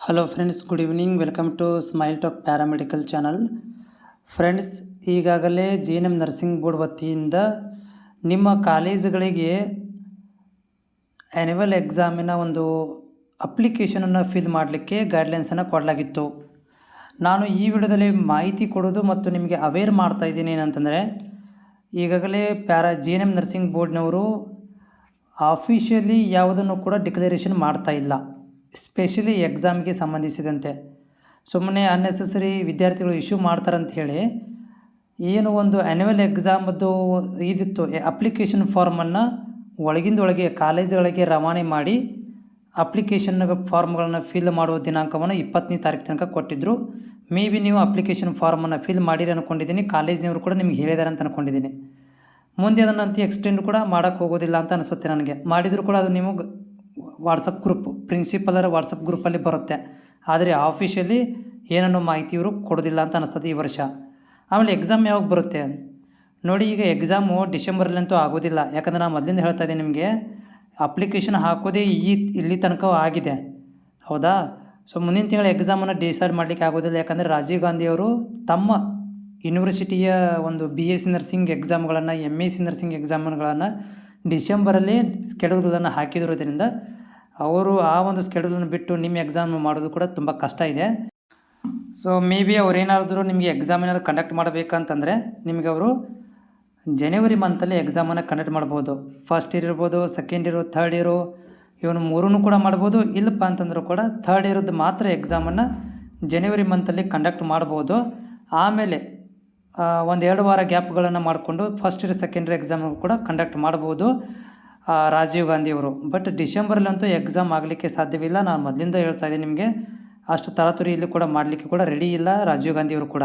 Hello friends, good evening. Welcome to smile talk paramedical channel. Friends, ಈಗಾಗಲೇ GNM nursing board ವತಿಯಿಂದ ನಿಮ್ಮ ಕಾಲೇಜುಗಳಿಗೆ annual ಎಕ್ಸಾಮಿನ ಒಂದು ಅಪ್ಲಿಕೇಶನನ್ನು ಫಿಲ್ ಮಾಡಲಿಕ್ಕೆ ಗೈಡ್ಲೈನ್ಸನ್ನು ಕೊಡಲಾಗಿತ್ತು. ನಾನು ಈ ವಿಡಿಯೋದಲ್ಲಿ ಮಾಹಿತಿ ಕೊಡೋದು ಮತ್ತು ನಿಮಗೆ ಅವೇರ್ ಮಾಡ್ತಾ ಇದ್ದೀನಿ. ಏನಂತಂದರೆ, ಈಗಾಗಲೇ GNM ನರ್ಸಿಂಗ್ ಬೋರ್ಡ್ನವರು ಆಫಿಷಿಯಲಿ ಯಾವುದನ್ನು ಕೂಡ ಡಿಕ್ಲರೇಷನ್ ಮಾಡ್ತಾ ಇಲ್ಲ, ಸ್ಪೆಷಲಿ ಎಕ್ಸಾಮ್ಗೆ ಸಂಬಂಧಿಸಿದಂತೆ. ಸುಮ್ಮನೆ ಅನ್ನೆಸೆಸರಿ ವಿದ್ಯಾರ್ಥಿಗಳು ಇಶ್ಯೂ ಮಾಡ್ತಾರಂತ ಹೇಳಿ ಏನು ಒಂದು ಆ್ಯನ್ಯುವಲ್ ಎಕ್ಸಾಮದ್ದು ಇದಿತ್ತು ಅಪ್ಲಿಕೇಶನ್ ಫಾರ್ಮನ್ನು ಒಳಗೆ ಕಾಲೇಜುಗಳಿಗೆ ರವಾನೆ ಮಾಡಿ ಅಪ್ಲಿಕೇಶನ್ ಫಾರ್ಮ್ಗಳನ್ನು ಫಿಲ್ ಮಾಡುವ ದಿನಾಂಕವನ್ನು 20ನೇ ತಾರೀಕು ತನಕ ಕೊಟ್ಟಿದ್ದರು. ಮೇ ಬಿ ನೀವು ಅಪ್ಲಿಕೇಶನ್ ಫಾರ್ಮನ್ನು ಫಿಲ್ ಮಾಡಿರಿ ಅಂದ್ಕೊಂಡಿದ್ದೀನಿ. ಕಾಲೇಜಿನವರು ಕೂಡ ನಿಮ್ಗೆ ಹೇಳಿದ್ದಾರೆ ಅಂತ ಅಂದ್ಕೊಂಡಿದ್ದೀನಿ. ಮುಂದೆ ಅದನ್ನಂತೂ ಎಕ್ಸ್ಟೆಂಡ್ ಕೂಡ ಮಾಡೋಕ್ಕೆ ಹೋಗೋದಿಲ್ಲ ಅಂತ ಅನಿಸುತ್ತೆ ನನಗೆ. ಮಾಡಿದರೂ ಕೂಡ ಅದು ನೀವು ವಾಟ್ಸಪ್ ಗ್ರೂಪ್, ಪ್ರಿನ್ಸಿಪಲರ ವಾಟ್ಸಪ್ ಗ್ರೂಪಲ್ಲಿ ಬರುತ್ತೆ. ಆದರೆ ಆಫಿಷಿಯಲಿ ಏನನ್ನೋ ಮಾಹಿತಿ ಇವರು ಕೊಡೋದಿಲ್ಲ ಅಂತ ಅನಿಸ್ತದೆ ಈ ವರ್ಷ. ಆಮೇಲೆ ಎಕ್ಸಾಮ್ ಯಾವಾಗ ಬರುತ್ತೆ ನೋಡಿ. ಈಗ ಎಕ್ಸಾಮು ಡಿಸೆಂಬರಲ್ಲಂತೂ ಆಗೋದಿಲ್ಲ. ಯಾಕಂದರೆ ನಾನು ಮೊದಲಿಂದ ಹೇಳ್ತಾ ಇದ್ದೀನಿ ನಿಮಗೆ, ಅಪ್ಲಿಕೇಶನ್ ಹಾಕೋದೇ ಇಲ್ಲಿ ತನಕ ಆಗಿದೆ, ಹೌದಾ? ಸೊ ಮುಂದಿನ ತಿಂಗಳ ಎಕ್ಸಾಮನ್ನು ಡಿಸೈಡ್ ಮಾಡಲಿಕ್ಕೆ ಆಗೋದಿಲ್ಲ. ಯಾಕಂದರೆ ರಾಜೀವ್ ಗಾಂಧಿಯವರು ತಮ್ಮ ಯೂನಿವರ್ಸಿಟಿಯ ಒಂದು BSc ನರ್ಸಿಂಗ್ ಎಕ್ಸಾಮ್ಗಳನ್ನು, MSc ನರ್ಸಿಂಗ್ ಎಕ್ಸಾಮ್ಗಳನ್ನು ಡಿಸೆಂಬರಲ್ಲಿ ಸ್ಕೆಡ್ಯೂಲ್ಗಳನ್ನು ಹಾಕಿದಿರೋದ್ರಿಂದ ಅವರು ಆ ಒಂದು ಸ್ಕೆಡ್ಯೂಲನ್ನು ಬಿಟ್ಟು ನಿಮ್ಮ ಎಕ್ಸಾಮ್ ಮಾಡೋದು ಕೂಡ ತುಂಬ ಕಷ್ಟ ಇದೆ. ಸೊ ಮೇ ಬಿ ಅವರೇನಾದರೂ ನಿಮಗೆ ಎಕ್ಸಾಮ್ ಏನಾದರೂ ಕಂಡಕ್ಟ್ ಮಾಡಬೇಕಂತಂದರೆ ನಿಮಗೆ ಅವರು ಜನವರಿ ಮಂತಲ್ಲಿ ಎಕ್ಸಾಮನ್ನು ಕಂಡಕ್ಟ್ ಮಾಡ್ಬೋದು. ಫಸ್ಟ್ ಇಯರ್ ಇರ್ಬೋದು, ಸೆಕೆಂಡ್ ಇಯರು, ಥರ್ಡ್ ಇಯರು, ಇವನು ಮೂರೂ ಕೂಡ ಮಾಡ್ಬೋದು. ಇಲ್ಲಪ್ಪ ಅಂತಂದರೂ ಕೂಡ ಥರ್ಡ್ ಇಯರ್ದು ಮಾತ್ರ ಎಕ್ಸಾಮನ್ನು ಜನವರಿ ಮಂತಲ್ಲಿ ಕಂಡಕ್ಟ್ ಮಾಡ್ಬೋದು. ಆಮೇಲೆ 1-2 ವಾರ ಗ್ಯಾಪ್ಗಳನ್ನು ಮಾಡಿಕೊಂಡು first year second year exam ಕೂಡ ಕಂಡಕ್ಟ್ ಮಾಡ್ಬೋದು ರಾಜೀವ್ ಗಾಂಧಿಯವರು. ಬಟ್ ಡಿಸೆಂಬರಲ್ಲಂತೂ ಎಕ್ಸಾಮ್ ಆಗಲಿಕ್ಕೆ ಸಾಧ್ಯವಿಲ್ಲ. ನಾನು ಮೊದಲಿಂದ ಹೇಳ್ತಾ ಇದ್ದೀನಿ ನಿಮಗೆ, ಅಷ್ಟು ತರಾತುರಿ ಇಲ್ಲಿ ಕೂಡ ಮಾಡಲಿಕ್ಕೆ ಕೂಡ ರೆಡಿ ಇಲ್ಲ ರಾಜೀವ್ ಗಾಂಧಿಯವರು ಕೂಡ.